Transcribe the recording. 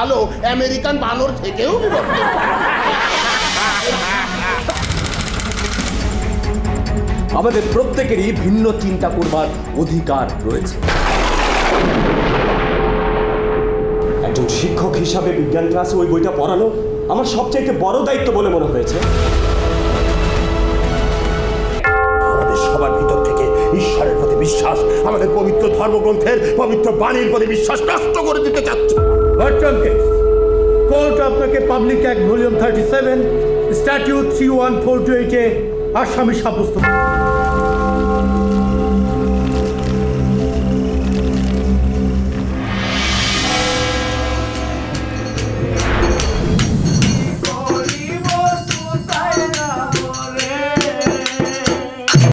ভালো আমেরিকান বানর থেকেও বিবর্তন। আমাদের প্রত্যেকেরই ভিন্ন চিন্তা করবার অধিকার রয়েছে। একজন শিক্ষক হিসাবে বিজ্ঞান ক্লাসে ওই বইটা পড়ানো আমার সবচাইতে বড় দায়িত্ব বলে মনে হয়েছে। আমাদের সবার ভিতর থেকে ঈশ্বরের প্রতি বিশ্বাস, আমাদের পবিত্র ধর্মগ্রন্থের পবিত্র বাণীর প্রতি বিশ্বাস নষ্ট করে দিতে চাচ্ছে। কোর্ট আপনাকে পাবলিক অ্যাক্ট ভলিউম 37 স্ট্যাটিউট 3142 আসামি সাব্যস্ত